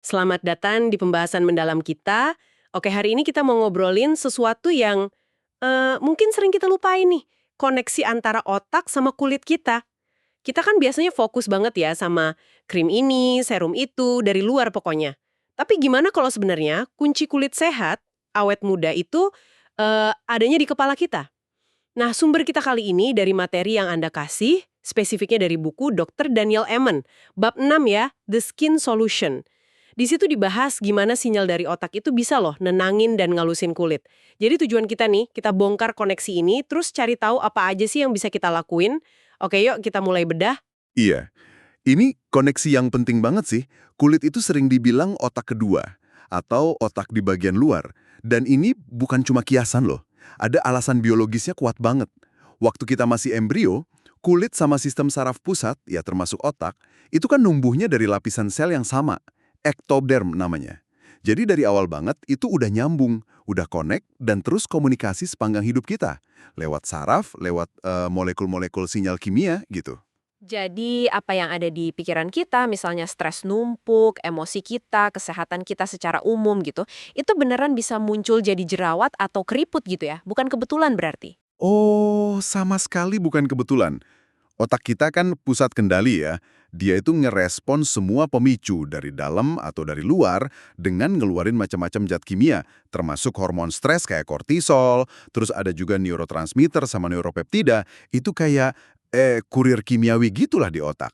Selamat datang di pembahasan mendalam kita. Oke, hari ini kita mau ngobrolin sesuatu yang mungkin sering kita lupain nih, koneksi antara otak sama kulit kita. Kita kan biasanya fokus banget ya sama krim ini, serum itu, dari luar pokoknya. Tapi gimana kalau sebenarnya kunci kulit sehat, awet muda itu adanya di kepala kita? Nah, sumber kita kali ini dari materi yang Anda kasih, spesifiknya dari buku Dr. Daniel Amen, bab 6 ya, The Skin Solution. Di situ dibahas gimana sinyal dari otak itu bisa loh nenangin dan ngalusin kulit. Jadi tujuan kita nih, kita bongkar koneksi ini, terus cari tahu apa aja sih yang bisa kita lakuin. Oke yuk kita mulai bedah. Iya, ini koneksi yang penting banget sih. Kulit itu sering dibilang otak kedua, atau otak di bagian luar. Dan ini bukan cuma kiasan loh. Ada alasan biologisnya kuat banget. Waktu kita masih embrio, kulit sama sistem saraf pusat, ya termasuk otak, itu kan numbuhnya dari lapisan sel yang sama, ektoderm namanya. Jadi dari awal banget itu udah nyambung, udah connect, dan terus komunikasi sepanjang hidup kita. Lewat saraf, lewat molekul-molekul sinyal kimia gitu. Jadi apa yang ada di pikiran kita, misalnya stres numpuk, emosi kita, kesehatan kita secara umum gitu, itu beneran bisa muncul jadi jerawat atau keriput gitu ya? Bukan kebetulan berarti? Oh, sama sekali bukan kebetulan. Otak kita kan pusat kendali ya. Dia itu ngerespon semua pemicu dari dalam atau dari luar dengan ngeluarin macam-macam zat kimia, termasuk hormon stres kayak kortisol, terus ada juga neurotransmitter sama neuropeptida, itu kayak kurir kimiawi gitulah di otak.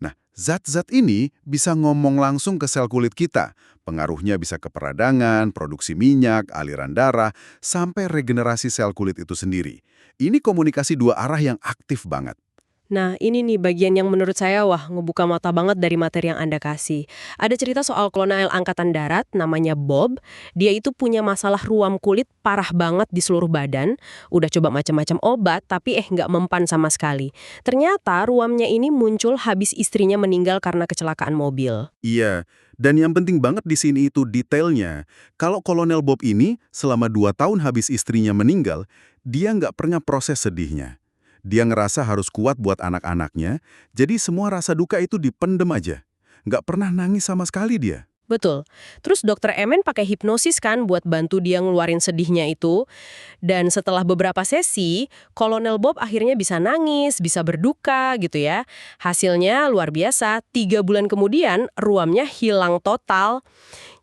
Nah, zat-zat ini bisa ngomong langsung ke sel kulit kita. Pengaruhnya bisa ke peradangan, produksi minyak, aliran darah, sampai regenerasi sel kulit itu sendiri. Ini komunikasi dua arah yang aktif banget. Nah, ini nih bagian yang menurut saya wah ngebuka mata banget dari materi yang Anda kasih. Ada cerita soal kolonel angkatan darat namanya Bob. Dia itu punya masalah ruam kulit parah banget di seluruh badan. Udah coba macam-macam obat tapi nggak mempan sama sekali. Ternyata ruamnya ini muncul habis istrinya meninggal karena kecelakaan mobil. Iya, dan yang penting banget di sini itu detailnya. Kalau Kolonel Bob ini selama 2 tahun habis istrinya meninggal, dia nggak pernah proses sedihnya. Dia ngerasa harus kuat buat anak-anaknya, jadi semua rasa duka itu dipendem aja. Nggak pernah nangis sama sekali dia. Betul. Terus dokter Emen pakai hipnosis kan buat bantu dia ngeluarin sedihnya itu. Dan setelah beberapa sesi, Kolonel Bob akhirnya bisa nangis, bisa berduka gitu ya. Hasilnya luar biasa, 3 bulan kemudian ruamnya hilang total.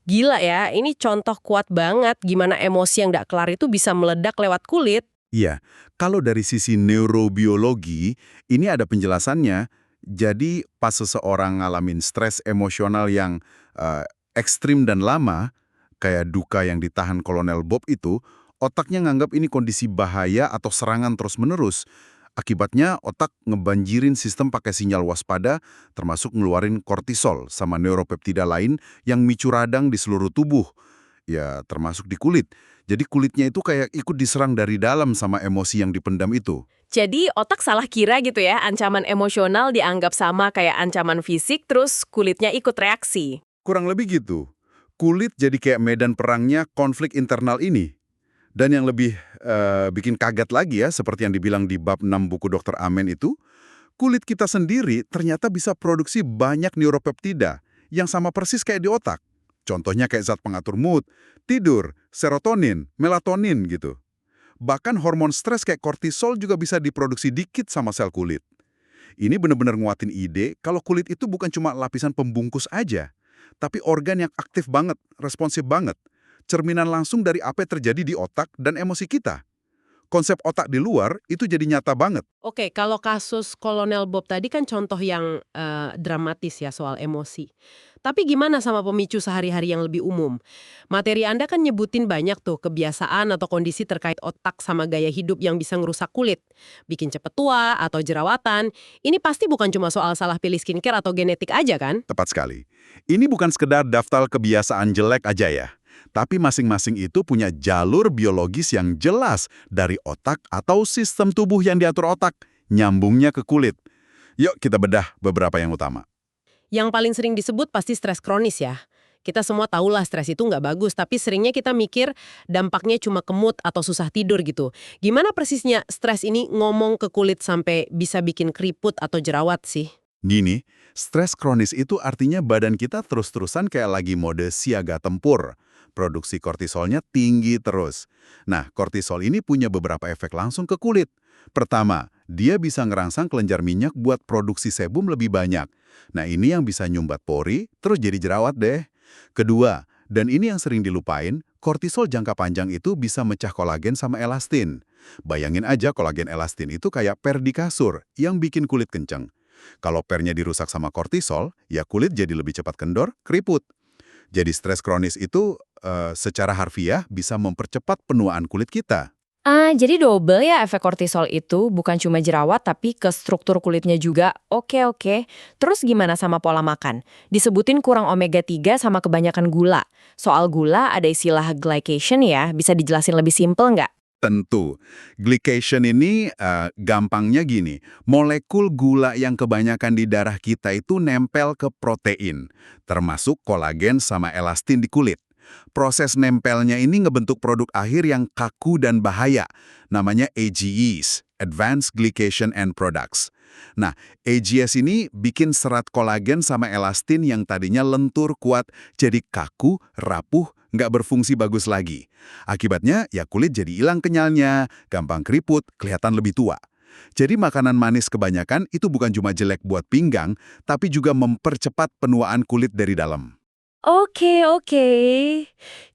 Gila ya, ini contoh kuat banget gimana emosi yang nggak kelar itu bisa meledak lewat kulit. Iya, kalau dari sisi neurobiologi, ini ada penjelasannya. Jadi pas seseorang ngalamin stres emosional yang eh, ekstrim dan lama, kayak duka yang ditahan Kolonel Bob itu, otaknya nganggap ini kondisi bahaya atau serangan terus-menerus. Akibatnya otak ngebanjirin sistem pakai sinyal waspada, termasuk ngeluarin kortisol sama neuropeptida lain yang micu radang di seluruh tubuh. Ya, termasuk di kulit. Jadi kulitnya itu kayak ikut diserang dari dalam sama emosi yang dipendam itu. Jadi otak salah kira gitu ya, ancaman emosional dianggap sama kayak ancaman fisik, terus kulitnya ikut reaksi. Kurang lebih gitu. Kulit jadi kayak medan perangnya konflik internal ini. Dan yang lebih bikin kaget lagi ya, seperti yang dibilang di bab 6 buku Dr. Amen itu, kulit kita sendiri ternyata bisa produksi banyak neuropeptida yang sama persis kayak di otak. Contohnya kayak zat pengatur mood, tidur, serotonin, melatonin gitu. Bahkan hormon stres kayak kortisol juga bisa diproduksi dikit sama sel kulit. Ini benar-benar nguatin ide kalau kulit itu bukan cuma lapisan pembungkus aja, tapi organ yang aktif banget, responsif banget. Cerminan langsung dari apa yang terjadi di otak dan emosi kita. Konsep otak di luar itu jadi nyata banget. Oke, kalau kasus Kolonel Bob tadi kan contoh yang dramatis ya soal emosi. Tapi gimana sama pemicu sehari-hari yang lebih umum? Materi Anda kan nyebutin banyak tuh kebiasaan atau kondisi terkait otak sama gaya hidup yang bisa ngerusak kulit. Bikin cepet tua atau jerawatan. Ini pasti bukan cuma soal salah pilih skincare atau genetik aja kan? Tepat sekali. Ini bukan sekedar daftar kebiasaan jelek aja ya. Tapi masing-masing itu punya jalur biologis yang jelas dari otak atau sistem tubuh yang diatur otak, nyambungnya ke kulit. Yuk kita bedah beberapa yang utama. Yang paling sering disebut pasti stres kronis ya. Kita semua tahulah stres itu nggak bagus, tapi seringnya kita mikir dampaknya cuma ke mood atau susah tidur gitu. Gimana persisnya stres ini ngomong ke kulit sampai bisa bikin keriput atau jerawat sih? Gini, Stres kronis itu artinya badan kita terus-terusan kayak lagi mode siaga tempur. Produksi kortisolnya tinggi terus. Nah, kortisol ini punya beberapa efek langsung ke kulit. Pertama, dia bisa ngerangsang kelenjar minyak buat produksi sebum lebih banyak. Nah, ini yang bisa nyumbat pori, terus jadi jerawat deh. Kedua, dan ini yang sering dilupain, kortisol jangka panjang itu bisa mecah kolagen sama elastin. Bayangin aja kolagen elastin itu kayak per di kasur yang bikin kulit kenceng. Kalau pernya dirusak sama kortisol, ya kulit jadi lebih cepat kendor, keriput. Jadi stres kronis itu secara harfiah bisa mempercepat penuaan kulit kita. Jadi double ya efek kortisol itu, bukan cuma jerawat tapi ke struktur kulitnya juga. Oke. Terus gimana sama pola makan? Disebutin kurang omega 3 sama kebanyakan gula. Soal gula ada istilah glycation ya, bisa dijelasin lebih simpel nggak? Tentu, glycation ini gampangnya gini, molekul gula yang kebanyakan di darah kita itu nempel ke protein, termasuk kolagen sama elastin di kulit. Proses nempelnya ini ngebentuk produk akhir yang kaku dan bahaya, namanya AGEs, Advanced Glycation End Products. Nah, AGS ini bikin serat kolagen sama elastin yang tadinya lentur kuat jadi kaku, rapuh, nggak berfungsi bagus lagi. Akibatnya, ya kulit jadi hilang kenyalnya, gampang keriput, kelihatan lebih tua. Jadi makanan manis kebanyakan itu bukan cuma jelek buat pinggang, tapi juga mempercepat penuaan kulit dari dalam. Oke.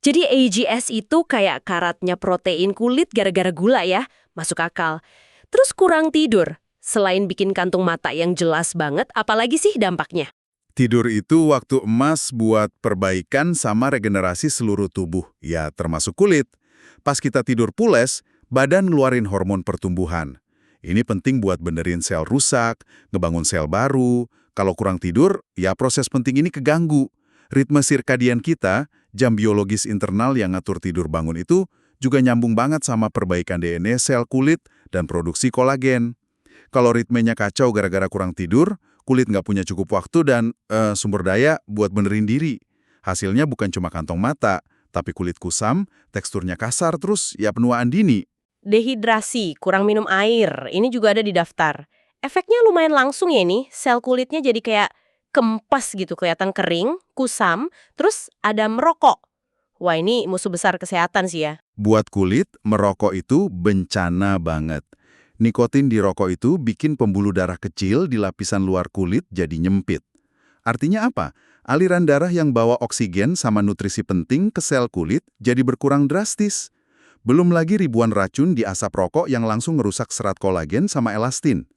Jadi AGS itu kayak karatnya protein kulit gara-gara gula ya, masuk akal. Terus kurang tidur, selain bikin kantung mata yang jelas banget, apalagi sih dampaknya? Tidur itu waktu emas buat perbaikan sama regenerasi seluruh tubuh, ya termasuk kulit. Pas kita tidur pules, badan ngeluarin hormon pertumbuhan. Ini penting buat benerin sel rusak, ngebangun sel baru. Kalau kurang tidur, ya proses penting ini keganggu. Ritme sirkadian kita, jam biologis internal yang ngatur tidur bangun itu, juga nyambung banget sama perbaikan DNA sel kulit dan produksi kolagen. Kalau ritmenya kacau gara-gara kurang tidur, kulit nggak punya cukup waktu dan sumber daya buat benerin diri. Hasilnya bukan cuma kantong mata, tapi kulit kusam, teksturnya kasar, terus ya penuaan dini. Dehidrasi, kurang minum air, ini juga ada di daftar. Efeknya lumayan langsung ya ini, sel kulitnya jadi kayak kempes gitu, kelihatan kering, kusam, terus ada merokok. Wah, ini musuh besar kesehatan sih ya. Buat kulit, merokok itu bencana banget. Nikotin di rokok itu bikin pembuluh darah kecil di lapisan luar kulit jadi nyempit. Artinya apa? Aliran darah yang bawa oksigen sama nutrisi penting ke sel kulit jadi berkurang drastis. Belum lagi ribuan racun di asap rokok yang langsung merusak serat kolagen sama elastin.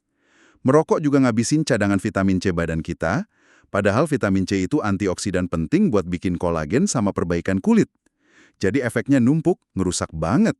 Merokok juga ngabisin cadangan vitamin C badan kita, padahal vitamin C itu antioksidan penting buat bikin kolagen sama perbaikan kulit. Jadi efeknya numpuk, ngerusak banget.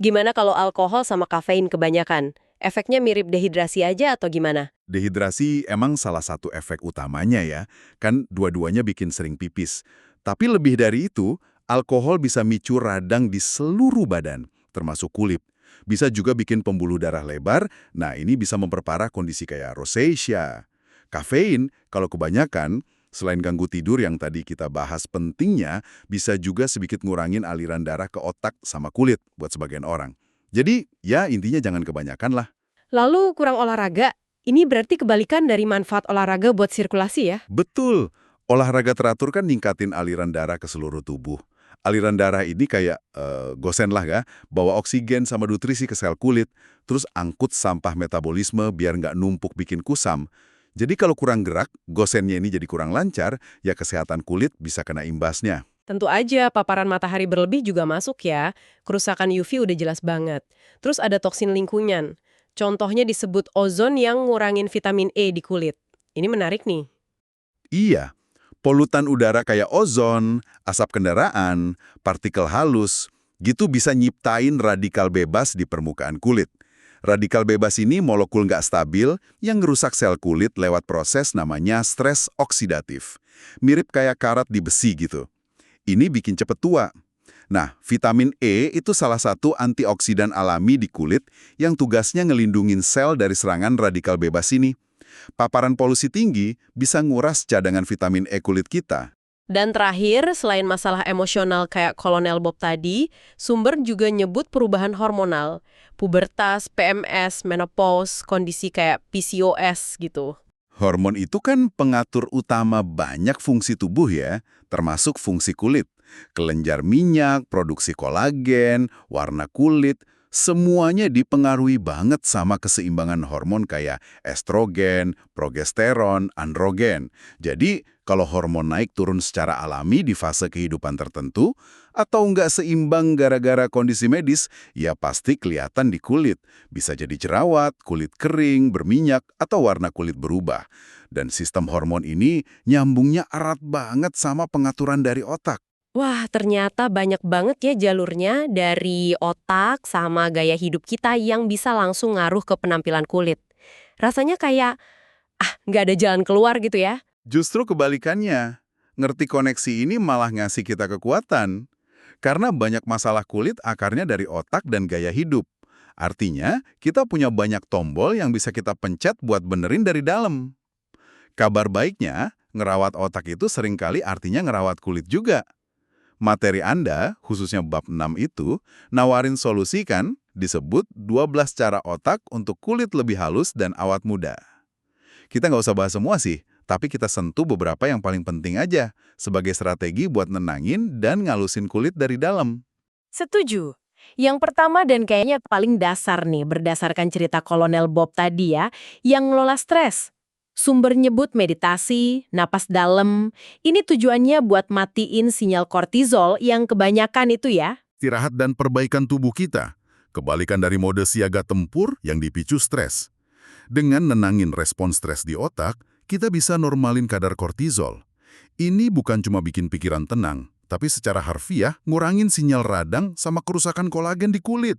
Gimana kalau alkohol sama kafein kebanyakan? Efeknya mirip dehidrasi aja atau gimana? Dehidrasi emang salah satu efek utamanya ya, kan dua-duanya bikin sering pipis. Tapi lebih dari itu, alkohol bisa micu radang di seluruh badan, termasuk kulit. Bisa juga bikin pembuluh darah lebar, nah ini bisa memperparah kondisi kayak rosacea. Kafein, kalau kebanyakan, selain ganggu tidur yang tadi kita bahas pentingnya, bisa juga sedikit ngurangin aliran darah ke otak sama kulit buat sebagian orang. Jadi, ya intinya jangan kebanyakan lah. Lalu kurang olahraga, ini berarti kebalikan dari manfaat olahraga buat sirkulasi ya? Betul, olahraga teratur kan ningkatin aliran darah ke seluruh tubuh. Aliran darah ini kayak gosen lah ya, bawa oksigen sama nutrisi ke sel kulit, terus angkut sampah metabolisme biar nggak numpuk bikin kusam. Jadi kalau kurang gerak, gosennya ini jadi kurang lancar, ya kesehatan kulit bisa kena imbasnya. Tentu aja paparan matahari berlebih juga masuk ya. Kerusakan UV udah jelas banget. Terus ada toksin lingkungan. Contohnya disebut ozon yang ngurangin vitamin E di kulit. Ini menarik nih. Iya, polutan udara kayak ozon, asap kendaraan, partikel halus, gitu bisa nyiptain radikal bebas di permukaan kulit. Radikal bebas ini molekul nggak stabil yang ngerusak sel kulit lewat proses namanya stres oksidatif. Mirip kayak karat di besi gitu. Ini bikin cepet tua. Nah, vitamin E itu salah satu antioksidan alami di kulit yang tugasnya ngelindungin sel dari serangan radikal bebas ini. Paparan polusi tinggi bisa nguras cadangan vitamin E kulit kita. Dan terakhir, selain masalah emosional kayak Kolonel Bob tadi, sumber juga nyebut perubahan hormonal. Pubertas, PMS, menopause, kondisi kayak PCOS gitu. Hormon itu kan pengatur utama banyak fungsi tubuh ya, termasuk fungsi kulit. Kelenjar minyak, produksi kolagen, warna kulit, semuanya dipengaruhi banget sama keseimbangan hormon kayak estrogen, progesteron, androgen. Jadi, kalau hormon naik turun secara alami di fase kehidupan tertentu, atau nggak seimbang gara-gara kondisi medis, ya pasti kelihatan di kulit. Bisa jadi jerawat, kulit kering, berminyak, atau warna kulit berubah. Dan sistem hormon ini nyambungnya erat banget sama pengaturan dari otak. Wah, ternyata banyak banget ya jalurnya dari otak sama gaya hidup kita yang bisa langsung ngaruh ke penampilan kulit. Rasanya kayak, nggak ada jalan keluar gitu ya. Justru kebalikannya, ngerti koneksi ini malah ngasih kita kekuatan. Karena banyak masalah kulit akarnya dari otak dan gaya hidup. Artinya, kita punya banyak tombol yang bisa kita pencet buat benerin dari dalam. Kabar baiknya, ngerawat otak itu seringkali artinya ngerawat kulit juga. Materi Anda, khususnya bab 6 itu, nawarin solusi kan, disebut 12 cara otak untuk kulit lebih halus dan awet muda. Kita nggak usah bahas semua sih, tapi kita sentuh beberapa yang paling penting aja, sebagai strategi buat nenangin dan ngalusin kulit dari dalam. Setuju. Yang pertama dan kayaknya paling dasar nih, berdasarkan cerita Kolonel Bob tadi ya, yang ngelola stres. Sumber nyebut meditasi, napas dalam, ini tujuannya buat matiin sinyal kortisol yang kebanyakan itu ya. Istirahat dan perbaikan tubuh kita, kebalikan dari mode siaga tempur yang dipicu stres. Dengan nenangin respons stres di otak, kita bisa normalin kadar kortisol. Ini bukan cuma bikin pikiran tenang, tapi secara harfiah ngurangin sinyal radang sama kerusakan kolagen di kulit.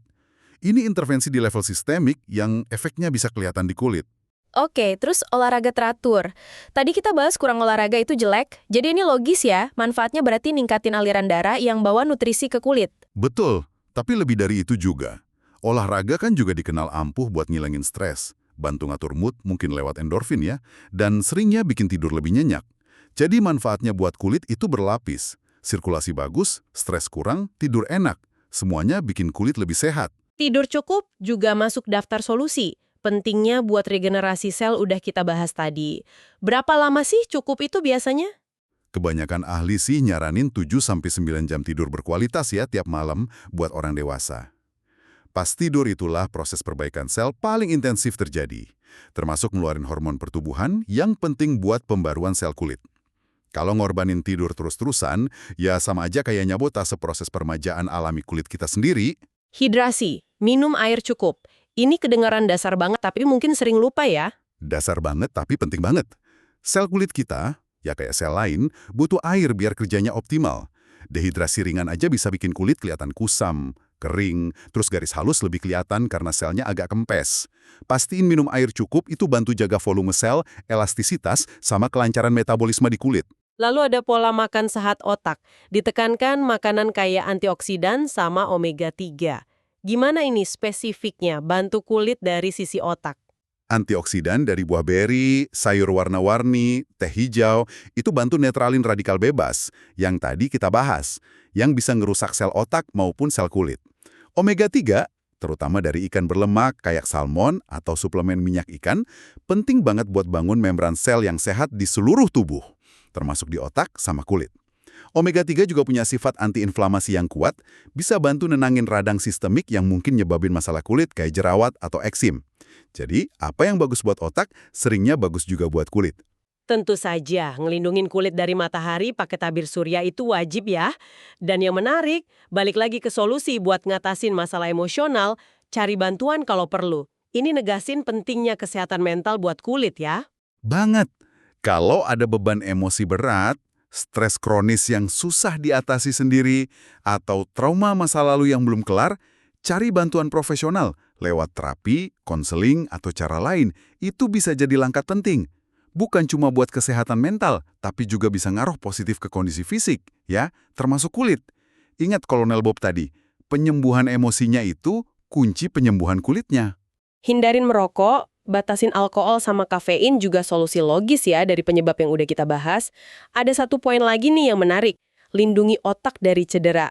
Ini intervensi di level sistemik yang efeknya bisa kelihatan di kulit. Oke, terus olahraga teratur. Tadi kita bahas kurang olahraga itu jelek, jadi ini logis ya, manfaatnya berarti ningkatin aliran darah yang bawa nutrisi ke kulit. Betul, tapi lebih dari itu juga. Olahraga kan juga dikenal ampuh buat ngilangin stres, bantu ngatur mood mungkin lewat endorfin ya, dan seringnya bikin tidur lebih nyenyak. Jadi manfaatnya buat kulit itu berlapis. Sirkulasi bagus, stres kurang, tidur enak. Semuanya bikin kulit lebih sehat. Tidur cukup juga masuk daftar solusi. Pentingnya buat regenerasi sel udah kita bahas tadi. Berapa lama sih cukup itu biasanya? Kebanyakan ahli sih nyaranin 7-9 jam tidur berkualitas ya tiap malam buat orang dewasa. Pas tidur itulah proses perbaikan sel paling intensif terjadi, termasuk ngeluarin hormon pertumbuhan yang penting buat pembaruan sel kulit. Kalau ngorbanin tidur terus-terusan, ya sama aja kayak nyabotase proses permajaan alami kulit kita sendiri. Hidrasi, minum air cukup. Ini kedengaran dasar banget tapi mungkin sering lupa ya. Dasar banget tapi penting banget. Sel kulit kita, ya kayak sel lain, butuh air biar kerjanya optimal. Dehidrasi ringan aja bisa bikin kulit kelihatan kusam, kering, terus garis halus lebih kelihatan karena selnya agak kempes. Pastiin minum air cukup itu bantu jaga volume sel, elastisitas, sama kelancaran metabolisme di kulit. Lalu ada pola makan sehat otak. Ditekankan makanan kaya antioksidan sama omega 3. Gimana ini spesifiknya bantu kulit dari sisi otak? Antioksidan dari buah beri, sayur warna-warni, teh hijau, itu bantu netralin radikal bebas, yang tadi kita bahas, yang bisa ngerusak sel otak maupun sel kulit. Omega 3, terutama dari ikan berlemak kayak salmon atau suplemen minyak ikan, penting banget buat bangun membran sel yang sehat di seluruh tubuh, termasuk di otak sama kulit. Omega 3 juga punya sifat antiinflamasi yang kuat, bisa bantu nenangin radang sistemik yang mungkin nyebabin masalah kulit kayak jerawat atau eksim. Jadi, apa yang bagus buat otak, seringnya bagus juga buat kulit. Tentu saja, ngelindungin kulit dari matahari pakai tabir surya itu wajib ya. Dan yang menarik, balik lagi ke solusi buat ngatasin masalah emosional, cari bantuan kalau perlu. Ini negasin pentingnya kesehatan mental buat kulit ya. Banget! Kalau ada beban emosi berat, stres kronis yang susah diatasi sendiri, atau trauma masa lalu yang belum kelar, cari bantuan profesional lewat terapi, konseling, atau cara lain. Itu bisa jadi langkah penting. Bukan cuma buat kesehatan mental, tapi juga bisa ngaruh positif ke kondisi fisik, ya, termasuk kulit. Ingat Kolonel Bob tadi, penyembuhan emosinya itu kunci penyembuhan kulitnya. Hindarin merokok, batasin alkohol sama kafein juga solusi logis ya dari penyebab yang udah kita bahas. Ada satu poin lagi nih yang menarik, lindungi otak dari cedera.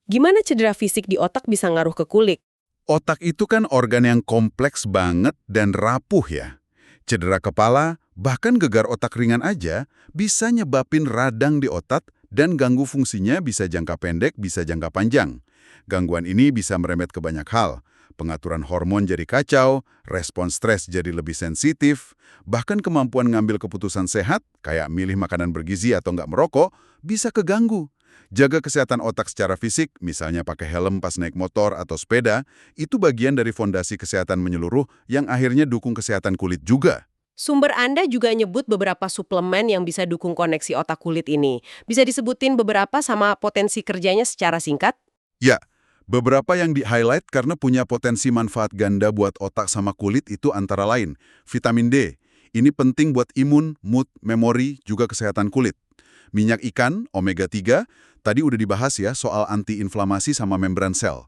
Gimana cedera fisik di otak bisa ngaruh ke kulit? Otak itu kan organ yang kompleks banget dan rapuh ya. Cedera kepala, Bahkan gegar otak ringan aja bisa nyebabin radang di otak dan ganggu fungsinya bisa jangka pendek, bisa jangka panjang. Gangguan ini bisa merembet ke banyak hal. Pengaturan hormon jadi kacau, respon stres jadi lebih sensitif, bahkan kemampuan ngambil keputusan sehat, kayak milih makanan bergizi atau nggak merokok, bisa keganggu. Jaga kesehatan otak secara fisik, misalnya pakai helm pas naik motor atau sepeda, itu bagian dari fondasi kesehatan menyeluruh yang akhirnya dukung kesehatan kulit juga. Sumber Anda juga nyebut beberapa suplemen yang bisa dukung koneksi otak kulit ini. Bisa disebutin beberapa sama potensi kerjanya secara singkat? Ya, beberapa yang di-highlight karena punya potensi manfaat ganda buat otak sama kulit itu antara lain vitamin D. Ini penting buat imun, mood, memori, juga kesehatan kulit. Minyak ikan, omega 3, tadi udah dibahas ya soal antiinflamasi sama membran sel.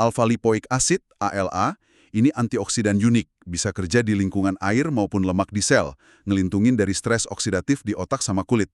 Alpha lipoic acid, ALA, ini antioksidan unik, bisa kerja di lingkungan air maupun lemak di sel, ngelindungin dari stres oksidatif di otak sama kulit.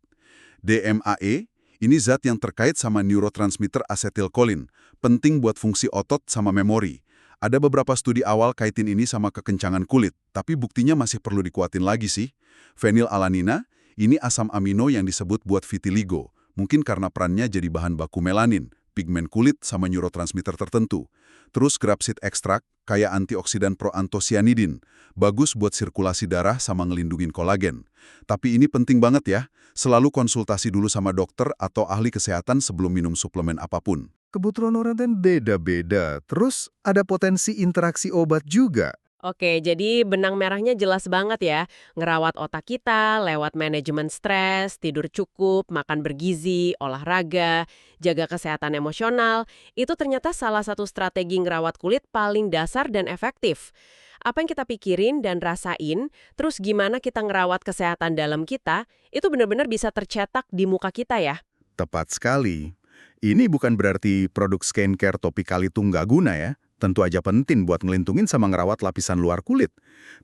DMAE, ini zat yang terkait sama neurotransmitter asetilkolin, penting buat fungsi otot sama memori. Ada beberapa studi awal kaitin ini sama kekencangan kulit, tapi buktinya masih perlu dikuatin lagi sih. Fenilalanina, ini asam amino yang disebut buat vitiligo, mungkin karena perannya jadi bahan baku melanin, pigmen kulit sama neurotransmitter tertentu. Terus grapsid ekstrak, kayak antioksidan proantosianidin, bagus buat sirkulasi darah sama ngelindungin kolagen. Tapi ini penting banget ya, selalu konsultasi dulu sama dokter atau ahli kesehatan sebelum minum suplemen apapun. Kebutuhan orang kan beda-beda, terus ada potensi interaksi obat juga. Oke, jadi benang merahnya jelas banget ya. Ngerawat otak kita lewat manajemen stres, tidur cukup, makan bergizi, olahraga, jaga kesehatan emosional. Itu ternyata salah satu strategi ngerawat kulit paling dasar dan efektif. Apa yang kita pikirin dan rasain, terus gimana kita ngerawat kesehatan dalam kita, itu benar-benar bisa tercetak di muka kita ya. Tepat sekali. Ini bukan berarti produk skincare topikal itu nggak guna ya. Tentu aja penting buat ngelindungin sama ngerawat lapisan luar kulit.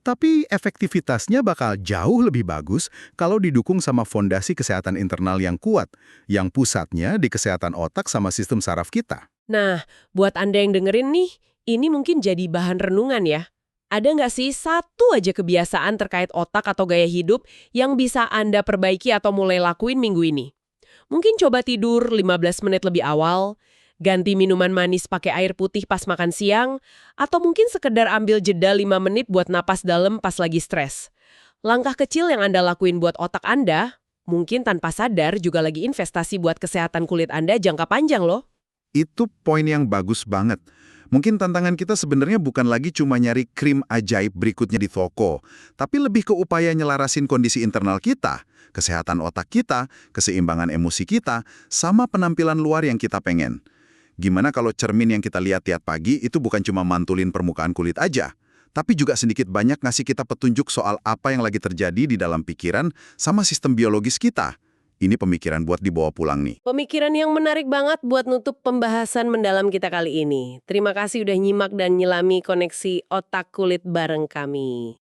Tapi efektivitasnya bakal jauh lebih bagus kalau didukung sama fondasi kesehatan internal yang kuat, yang pusatnya di kesehatan otak sama sistem saraf kita. Nah, buat Anda yang dengerin nih, ini mungkin jadi bahan renungan ya. Ada nggak sih satu aja kebiasaan terkait otak atau gaya hidup yang bisa Anda perbaiki atau mulai lakuin minggu ini? Mungkin coba tidur 15 menit lebih awal, ganti minuman manis pakai air putih pas makan siang, atau mungkin sekedar ambil jeda 5 menit buat napas dalam pas lagi stres. Langkah kecil yang Anda lakuin buat otak Anda, mungkin tanpa sadar juga lagi investasi buat kesehatan kulit Anda jangka panjang loh. Itu poin yang bagus banget. Mungkin tantangan kita sebenarnya bukan lagi cuma nyari krim ajaib berikutnya di toko, tapi lebih ke upaya nyelarasin kondisi internal kita, kesehatan otak kita, keseimbangan emosi kita, sama penampilan luar yang kita pengen. Gimana kalau cermin yang kita lihat tiap pagi itu bukan cuma mantulin permukaan kulit aja, tapi juga sedikit banyak ngasih kita petunjuk soal apa yang lagi terjadi di dalam pikiran sama sistem biologis kita. Ini pemikiran buat dibawa pulang nih. Pemikiran yang menarik banget buat nutup pembahasan mendalam kita kali ini. Terima kasih udah nyimak dan nyelami koneksi otak kulit bareng kami.